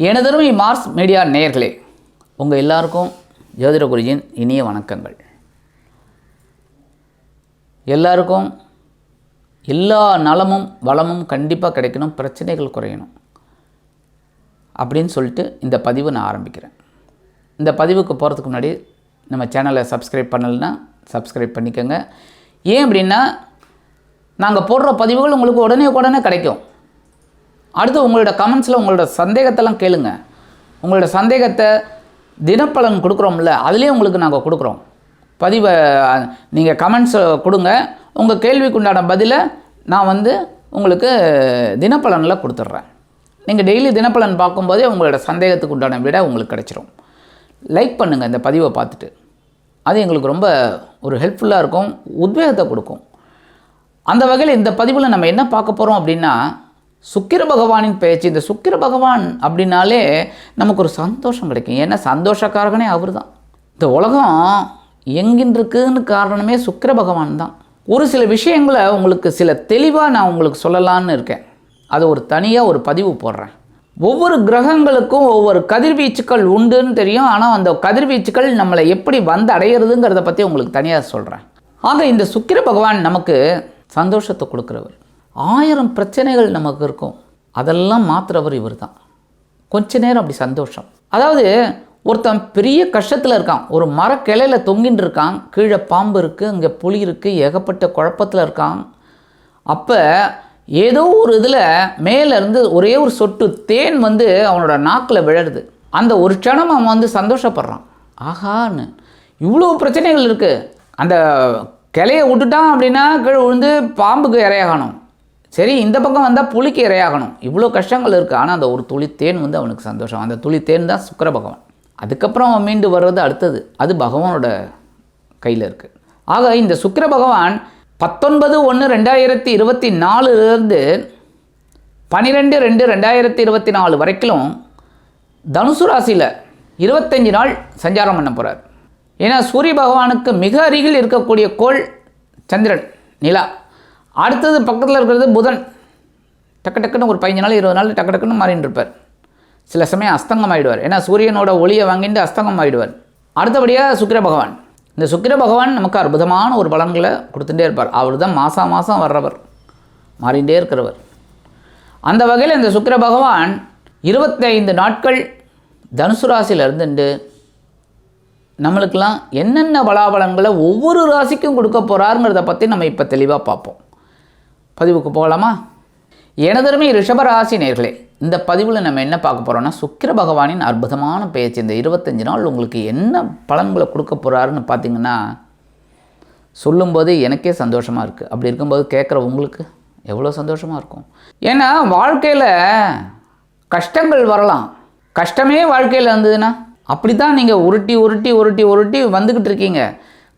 எனதருமை Mars media நேயர்களே, உங்கள் எல்லாருக்கும் ஜோதிட குருஜியின் இனிய வணக்கங்கள். எல்லாருக்கும் எல்லா நலமும் வளமும் கண்டிப்பாக கிடைக்கணும், பிரச்சனைகள் குறையணும் அப்படின்னு சொல்லிட்டு இந்த பதிவு நான் ஆரம்பிக்கிறேன். இந்த பதிவுக்கு போகிறதுக்கு முன்னாடி நம்ம சேனலை சப்ஸ்கிரைப் பண்ணலைன்னா சப்ஸ்கிரைப் பண்ணிக்கோங்க. ஏன் அப்படின்னா நாங்கள் போடுற பதிவுகள் உங்களுக்கு உடனே கிடைக்கும். அடுத்து உங்களோட கமெண்ட்ஸில் உங்களோட சந்தேகத்தெல்லாம் கேளுங்க. உங்களோட சந்தேகத்தை தினப்பலன் கொடுக்குறோம்ல, அதுலேயே உங்களுக்கு நாங்கள் கொடுக்குறோம். பதிவை நீங்கள் கமெண்ட்ஸ் கொடுங்க, உங்கள் கேள்விக்குண்டான பதிலை நான் உங்களுக்கு தினப்பலனில் கொடுத்துட்றேன். நீங்கள் டெய்லி தினப்பலன் பார்க்கும்போதே உங்களோட சந்தேகத்துக்கு உண்டான விட உங்களுக்கு கிடச்சிரும். லைக் பண்ணுங்கள் இந்த பதிவை பார்த்துட்டு, அது எங்களுக்கு ரொம்ப ஒரு ஹெல்ப்ஃபுல்லாக இருக்கும், உத்வேகத்தை கொடுக்கும். அந்த வகையில் இந்த பதிவில் நம்ம என்ன பார்க்க போகிறோம் அப்படின்னா, சுக்கிர பகவானின் பேச்சு. இந்த சுக்கிர பகவான் அப்படின்னாலே நமக்கு ஒரு சந்தோஷம் கிடைக்கும். ஏன்னா சந்தோஷக்காரகனே அவர் தான். இந்த உலகம் எங்கின்றிருக்குன்னு காரணமே சுக்கிர பகவான் தான். ஒரு சில விஷயங்களை உங்களுக்கு சில தெளிவாக நான் உங்களுக்கு சொல்லலான்னு இருக்கேன். அது ஒரு தனியாக ஒரு பதிவு போடுறேன். ஒவ்வொரு கிரகங்களுக்கும் ஒவ்வொரு கதிர்வீச்சுக்கள் உண்டுன்னு தெரியும். ஆனால் அந்த கதிர்வீச்சுக்கள் நம்மளை எப்படி வந்து அடையிறதுங்கிறத பற்றி உங்களுக்கு தனியாக சொல்கிறேன். ஆக இந்த சுக்கிர பகவான் நமக்கு சந்தோஷத்தை கொடுக்குறவர். 1000 பிரச்சனைகள் நமக்கு இருக்கும், அதெல்லாம் மாற்றுறவர் இவர் தான். கொஞ்ச நேரம் அப்படி சந்தோஷம். அதாவது ஒருத்தன் பெரிய கஷ்டத்தில் இருக்கான், ஒரு மரக்கிளையில் தொங்கின்னு இருக்கான், கீழே பாம்பு இருக்குது, அங்கே புலி இருக்குது, ஏகப்பட்ட குழப்பத்தில் இருக்கான். அப்போ ஏதோ ஒரு இதில் மேலேருந்து ஒரே ஒரு சொட்டு தேன் அவனோட நாக்கில் விழருது. அந்த ஒரு க்ஷணம் அவன் சந்தோஷப்படுறான். ஆகான்னு இவ்வளோ பிரச்சனைகள் இருக்குது. அந்த கிளையை விட்டுட்டான் அப்படின்னா கீழே விழுந்து பாம்புக்கு இரையாகணும், சரி இந்த பக்கம் வந்தால் புலிக்கு இரையாகணும், இவ்வளோ கஷ்டங்கள் இருக்குது. ஆனால் அந்த ஒரு துளி தேன் அவனுக்கு சந்தோஷம். அந்த துளி தேன் தான் சுக்கிர பகவான். அதுக்கப்புறம் அவன் மீண்டு வர்றது அடுத்தது, அது பகவானோட கையில் இருக்குது. ஆக இந்த சுக்கிர பகவான் 19/1/2024 12/2/2024 வரைக்கும் தனுசு ராசியில் 25 நாள் சஞ்சாரம் பண்ண போகிறார். ஏன்னா சூரிய பகவானுக்கு மிக அருகில் இருக்கக்கூடிய கோள் சந்திரன், நிலா. அடுத்தது பக்கத்தில் இருக்கிறது புதன். டக்குன்னு ஒரு 15 நாள் 20 நாள் டக்குன்னு மாறின்னு இருப்பார். சில சமயம் அஸ்தங்கம் ஆகிடுவார். ஏன்னா சூரியனோட ஒளியை வாங்கிட்டு அஸ்தங்கம் ஆகிடுவார். அடுத்தபடியாக சுக்கிர பகவான். இந்த சுக்கிர பகவான் நமக்கு அற்புதமான ஒரு பலன்களை கொடுத்துட்டே இருப்பார். அவர் தான் மாதம் வர்றவர், மாறிகிட்டே இருக்கிறவர். அந்த வகையில் இந்த சுக்கிர பகவான் 25 நாட்கள் தனுசு ராசியில் இருந்துட்டு நம்மளுக்கெல்லாம் என்னென்ன பலாபலன்களை ஒவ்வொரு ராசிக்கும் கொடுக்க போகிறாருங்கிறத பற்றி நம்ம இப்போ தெளிவாக பார்ப்போம். பதிவுக்கு போகலாமா? எனதருமை ரிஷபராசி நேயர்களே, இந்த பதிவில் நம்ம என்ன பார்க்க போகிறோம்னா, சுக்கிர பகவானின் அற்புதமான பேச்சு. இந்த 25 நாள் உங்களுக்கு என்ன பலன்களை கொடுக்க போகிறாருன்னு பார்த்தீங்கன்னா, சொல்லும்போது எனக்கே சந்தோஷமாக இருக்குது. அப்படி இருக்கும்போது கேட்குற உங்களுக்கு எவ்வளோ சந்தோஷமாக இருக்கும். ஏன்னா வாழ்க்கையில் கஷ்டங்கள் வரலாம். கஷ்டமே வாழ்க்கையில் இருந்ததுன்னா அப்படி தான் நீங்கள் உருட்டி வந்துக்கிட்டு இருக்கீங்க.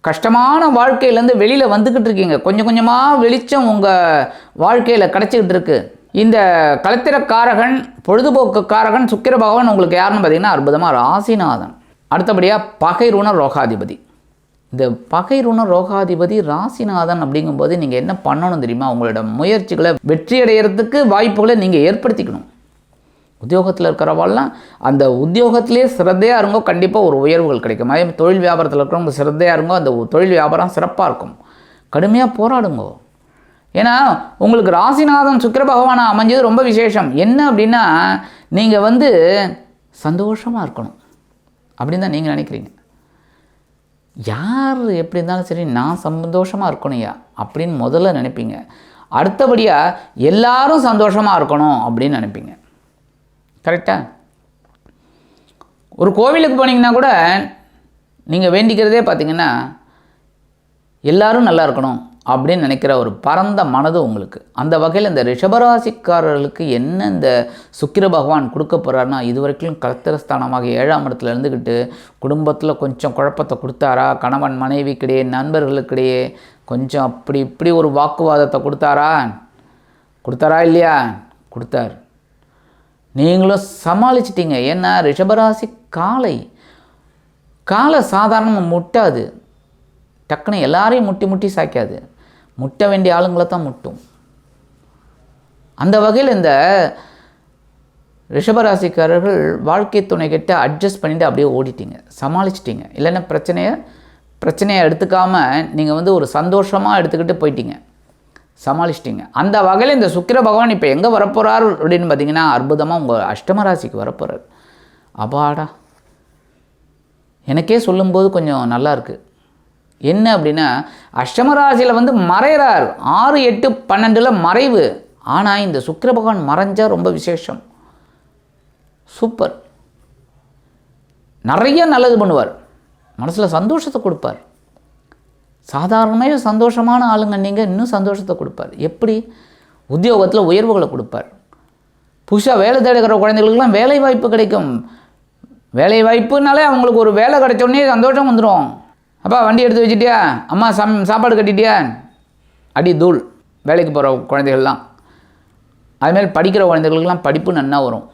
கஷ்டமான வாழ்க்கையிலேருந்து வெளியில் வந்துக்கிட்டு இருக்கீங்க. கொஞ்சம் கொஞ்சமாக வெளிச்சம் உங்கள் வாழ்க்கையில் கிடச்சிக்கிட்டு இருக்கு. இந்த கலத்திரக்காரகன், பொழுதுபோக்குக்காரகன் சுக்கிர பகவான் உங்களுக்கு யாருன்னு பார்த்தீங்கன்னா அற்புதமாக ராசிநாதன். அடுத்தபடியாக பகைருண ரோகாதிபதி. இந்த பகைருண ரோகாதிபதி ராசிநாதன் அப்படிங்கும்போது நீங்கள் என்ன பண்ணணும் தெரியுமா? உங்களோட முயற்சிகளை வெற்றி அடைகிறதுக்கு வாய்ப்புகளை நீங்கள் ஏற்படுத்திக்கணும். உத்தியோகத்தில் இருக்கிறவாள்லாம் அந்த உத்தியோகத்திலே சிரத்தையாக இருங்கோ, கண்டிப்பாக ஒரு உயர்வுகள் கிடைக்கும். அதே தொழில் வியாபாரத்தில் இருக்கிறவங்க சிரத்தையாக இருங்கோ, அந்த தொழில் வியாபாரம் சிறப்பாக இருக்கும். கடுமையாக போராடுங்கோ. ஏன்னா உங்களுக்கு ராசிநாதன் சுக்கிர பகவானை அமைஞ்சது ரொம்ப விசேஷம். என்ன அப்படின்னா, நீங்கள் சந்தோஷமாக இருக்கணும் அப்படின்னு தான் நீங்கள் நினைக்கிறீங்க. யார் எப்படி இருந்தாலும் சரி, நான் சந்தோஷமாக இருக்கணும்யா அப்படின்னு முதல்ல நினைப்பீங்க. அடுத்தபடியாக எல்லாரும் சந்தோஷமாக இருக்கணும் அப்படின்னு நினைப்பீங்க. கரெக்டாக? ஒரு கோவிலுக்கு போனீங்கன்னா கூட நீங்கள் வேண்டிக்கிறதே பார்த்தீங்கன்னா எல்லாரும் நல்லா இருக்கணும் அப்படின்னு நினைக்கிற ஒரு பரந்த மனது உங்களுக்கு. அந்த வகையில் இந்த ரிஷபராசிக்காரர்களுக்கு என்ன இந்த சுக்கிர பகவான் கொடுக்க போகிறாருன்னா, இதுவரைக்கும் கலத்திரஸ்தானமாக 7ஆம் இடத்துல இருந்துக்கிட்டு குடும்பத்தில் கொஞ்சம் குழப்பத்தை கொடுத்தாரா, கணவன் மனைவிக்கிடையே நண்பர்களுக்கிடையே கொஞ்சம் அப்படி இப்படி ஒரு வாக்குவாதத்தை கொடுத்தாரா இல்லையா? கொடுத்தார். நீங்களும் சமாளிச்சிட்டிங்க. ஏன்னா ரிஷபராசி காலை சாதாரணமாக முட்டாது. டக்குன்னு எல்லாரையும் முட்டி சாய்க்காது. முட்ட வேண்டிய ஆளுங்களை தான் முட்டும். அந்த வகையில் இந்த ரிஷபராசிக்காரர்கள் வாழ்க்கை துணை கிட்ட அட்ஜஸ்ட் பண்ணிவிட்டு அப்படியே ஓடிட்டீங்க, சமாளிச்சிட்டிங்க. இல்லைன்னா பிரச்சனையை எடுத்துக்காமல் நீங்கள் ஒரு சந்தோஷமாக எடுத்துக்கிட்டு போயிட்டீங்க, சமாளிச்சிட்டிங்க. அந்த வகையில் இந்த சுக்கிர பகவான் இப்போ எங்கே வரப்போகிறார் அப்படின்னு பார்த்தீங்கன்னா அற்புதமாக உங்கள் அஷ்டமராசிக்கு வரப்போகிறார். அப்பாடா, எனக்கே சொல்லும்போது கொஞ்சம் நல்லா இருக்குது. என்ன அப்படின்னா அஷ்டமராசியில் மறைகிறார், 6, 8, 12 மறைவு. ஆனால் இந்த சுக்கிர பகவான் மறைஞ்சால் ரொம்ப விசேஷம், சூப்பர். நிறைய நல்லது பண்ணுவார், மனசில் சந்தோஷத்தை கொடுப்பார். சாதாரணமாக சந்தோஷமான ஆளுங்க நீங்கள், இன்னும் சந்தோஷத்தை கொடுப்பார். எப்படி? உத்தியோகத்தில் உயர்வுகளை கொடுப்பார். புதுசாக வேலை தேடுகிற குழந்தைகளுக்கெல்லாம் வேலை வாய்ப்பு கிடைக்கும். வேலை வாய்ப்புனாலே அவங்களுக்கு ஒரு வேலை கிடைச்சோடனே சந்தோஷம் வந்துடும். அப்பா வண்டி எடுத்து வச்சுட்டியா, அம்மா சாப்பாடு கட்டிட்டியா, அடி தூள். வேலைக்கு போகிற குழந்தைகள்லாம், அதுமாதிரி படிக்கிற குழந்தைகளுக்கெல்லாம் படிப்பு நன்னா வரும்.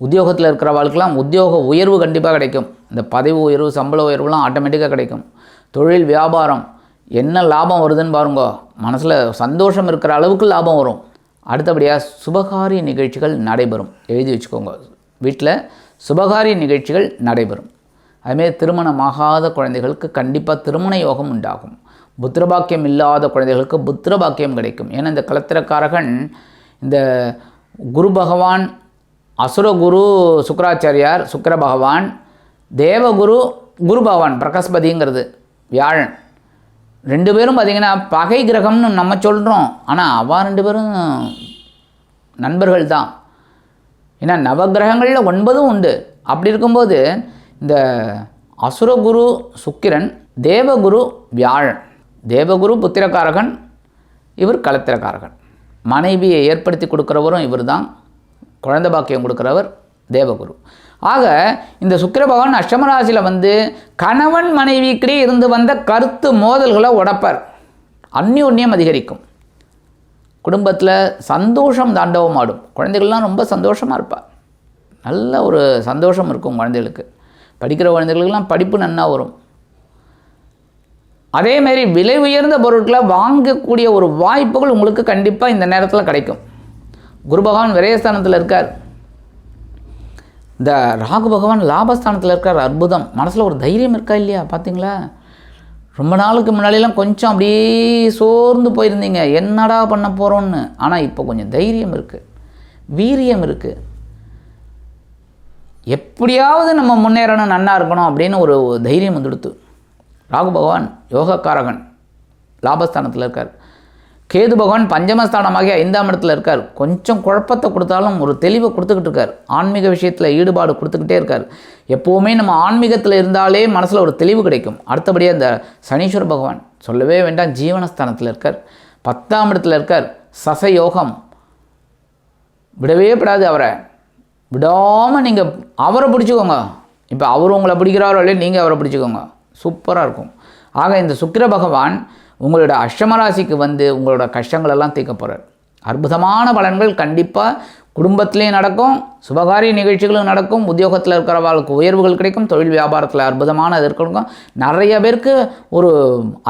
உத்தியோகத்தில் இருக்கிறவர்களுக்கெல்லாம் உத்தியோக உயர்வு கண்டிப்பாக கிடைக்கும். இந்த பதவி உயர்வு, சம்பள உயர்வுலாம் ஆட்டோமேட்டிக்காக கிடைக்கும். தொழில் வியாபாரம் என்ன லாபம் வருதுன்னு பாருங்க, மனசில் சந்தோஷம் இருக்கிற அளவுக்கு லாபம் வரும். அடுத்தபடியாக சுபகாரிய நிகழ்ச்சிகள் நடைபெறும், எழுதி வச்சுக்கோங்க. வீட்டில் சுபகாரிய நிகழ்ச்சிகள் நடைபெறும். அதுமாரி திருமணமாகாத குழந்தைகளுக்கு கண்டிப்பாக திருமண யோகம் உண்டாகும். புத்திரபாக்கியம் இல்லாத குழந்தைகளுக்கு புத்திரபாக்கியம் கிடைக்கும். ஏன்னா இந்த கலத்திரக்காரகன் இந்த குரு பகவான், அசுரகுரு சுக்கராச்சாரியார் சுக்கிர பகவான், தேவகுரு குரு பகவான் பிரகஸ்பதிங்கிறது வியாழன், 2 பேரும் பார்த்திங்கன்னா பகை கிரகம்னு நம்ம சொல்கிறோம். ஆனால் அவா 2 பேரும் நண்பர்கள் தான். ஏன்னா நவகிரகங்களில் 9 உண்டு. அப்படி இருக்கும்போது இந்த அசுரகுரு சுக்கிரன், தேவகுரு வியாழன். தேவகுரு புத்திரக்காரகன், இவர் கலத்திரக்காரகன். மனைவியை ஏற்படுத்தி கொடுக்குறவரும் இவர் தான், குழந்தை பாக்கியம் கொடுக்குறவர் தேவகுரு. ஆக இந்த சுக்கிர பகவான் அஷ்டமராசியில் கணவன் மனைவிக்கிட்டே இருந்து வந்த கருத்து மோதல்களை உடைப்பார். அந்யோன்யம் அதிகரிக்கும். குடும்பத்தில் சந்தோஷம் தாண்டவமாடும். குழந்தைகள்லாம் ரொம்ப சந்தோஷமாக இருப்பார். நல்ல ஒரு சந்தோஷம் இருக்கும் குழந்தைகளுக்கு. படிக்கிற குழந்தைகளுக்கெல்லாம் படிப்பு நன்னா வரும். அதேமாரி விலை உயர்ந்த பொருட்களை வாங்கக்கூடிய ஒரு வாய்ப்புகள் உங்களுக்கு கண்டிப்பாக இந்த நேரத்தில் கிடைக்கும். குரு பகவான் விரயஸ்தானத்தில் இருக்கார். இந்த ராகு பகவான் லாபஸ்தானத்தில் இருக்கார். அற்புதம். மனசில் ஒரு தைரியம் இருக்கா இல்லையா பார்த்தீங்களா? ரொம்ப நாளுக்கு முன்னாடியெல்லாம் கொஞ்சம் அப்படியே சோர்ந்து போயிருந்தீங்க, என்னடா பண்ண போகிறோன்னு. ஆனால் இப்போ கொஞ்சம் தைரியம் இருக்குது, வீரியம் இருக்குது. எப்படியாவது நம்ம முன்னேறணும், நன்னா இருக்கணும் அப்படின்னு ஒரு தைரியம் வந்துடுத்து. ராகு பகவான் யோகக்காரகன், லாபஸ்தானத்தில் இருக்கார். கேது பகவான் பஞ்சமஸ்தானமாகி 5ஆம் இடத்துல இருக்கார். கொஞ்சம் குழப்பத்தை கொடுத்தாலும் ஒரு தெளிவை கொடுத்துக்கிட்டு இருக்கார். ஆன்மீக விஷயத்தில் ஈடுபாடு கொடுத்துக்கிட்டே இருக்கார். எப்போவுமே நம்ம ஆன்மீகத்தில் இருந்தாலே மனசில் ஒரு தெளிவு கிடைக்கும். அடுத்தபடியாக இந்த சனீஸ்வர பகவான் சொல்லவே வேண்டாம், ஜீவனஸ்தானத்தில் இருக்கார். 10ஆம் இடத்துல இருக்கார். சசயோகம், விடவே விடாது. அவரை விடாமல் நீங்கள் அவரை பிடிச்சிக்கோங்க. இப்போ அவர் உங்களை பிடிக்கிறாரோ இல்லையா, நீங்கள் அவரை பிடிச்சிக்கோங்க, சூப்பராக இருக்கும். ஆக இந்த சுக்கிர பகவான் உங்களோட அஷ்டமராசிக்கு உங்களோட கஷ்டங்களெல்லாம் தீர்க்க போகிறார். அற்புதமான பலன்கள் கண்டிப்பாக குடும்பத்திலையும் நடக்கும், சுபகாரிய நிகழ்ச்சிகளும் நடக்கும். உத்தியோகத்தில் இருக்கிறவர்களுக்கு உயர்வுகள் கிடைக்கும். தொழில் வியாபாரத்தில் அற்புதமான இது இருக்கும். நிறைய பேருக்கு ஒரு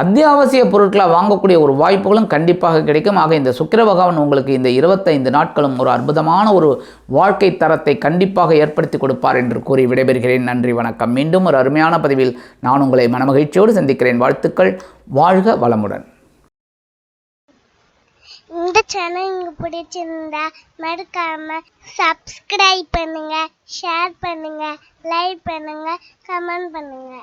அத்தியாவசிய பொருட்களை வாங்கக்கூடிய ஒரு வாய்ப்புகளும் கண்டிப்பாக கிடைக்கும். ஆக இந்த சுக்கிர பகவான் உங்களுக்கு இந்த 25 நாட்களும் ஒரு அற்புதமான ஒரு வாழ்க்கை தரத்தை கண்டிப்பாக ஏற்படுத்தி கொடுப்பார் என்று கூறி விடைபெறுகிறேன். நன்றி, வணக்கம். மீண்டும் ஒரு அருமையான பதிவில் நான் உங்களை மனமகிழ்ச்சியோடு சந்திக்கிறேன். வாழ்த்துக்கள். வாழ்க வளமுடன். இந்த சேனல் உங்களுக்கு பிடிச்சிருந்தா மறக்காம சப்ஸ்கிரைப் பண்ணுங்க, ஷேர் பண்ணுங்க, லைக் பண்ணுங்க, கமெண்ட் பண்ணுங்க.